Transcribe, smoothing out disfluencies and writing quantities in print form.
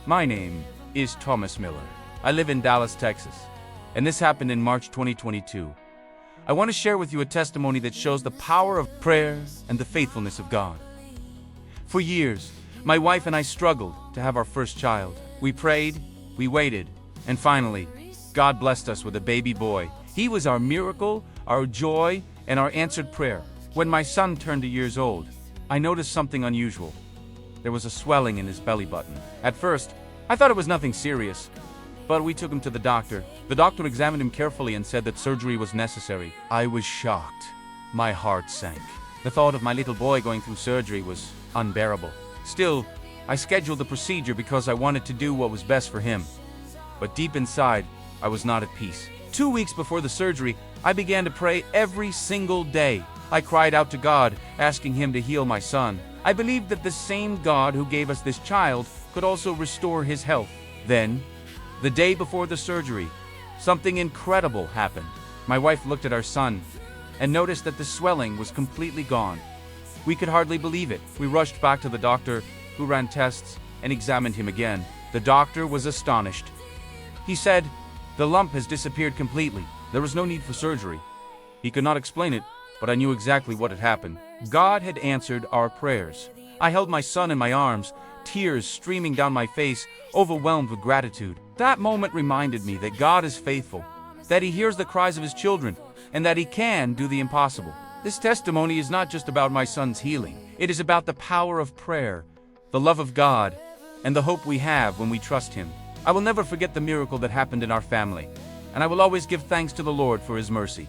My name is Thomas Miller. I live in Dallas, Texas, and this happened in March 2022. I want to share with you a testimony that shows the power of prayer and the faithfulness of God. For years, my wife and I struggled to have our first child. We prayed, we waited, and finally, God blessed us with a baby boy. He was our miracle, our joy, and our answered prayer. When my son turned 2 years old, I noticed something unusual. There was a swelling in his belly button. At first, I thought it was nothing serious, but we took him to the doctor. The doctor examined him carefully and said that surgery was necessary. I was shocked. My heart sank. The thought of my little boy going through surgery was unbearable. Still, I scheduled the procedure because I wanted to do what was best for him. But deep inside, I was not at peace. 2 weeks before the surgery, I began to pray every single day. I cried out to God, asking Him to heal my son. I believed that the same God who gave us this child could also restore his health. Then, the day before the surgery, something incredible happened. My wife looked at our son and noticed that the swelling was completely gone. We could hardly believe it. We rushed back to the doctor, who ran tests and examined him again. The doctor was astonished. He said, "The lump has disappeared completely. There was no need for surgery." He could not explain it, but I knew exactly what had happened. God had answered our prayers. I held my son in my arms, tears streaming down my face, overwhelmed with gratitude. That moment reminded me that God is faithful, that He hears the cries of His children, and that He can do the impossible. This testimony is not just about my son's healing. It is about the power of prayer, the love of God, and the hope we have when we trust Him. I will never forget the miracle that happened in our family, and I will always give thanks to the Lord for His mercy.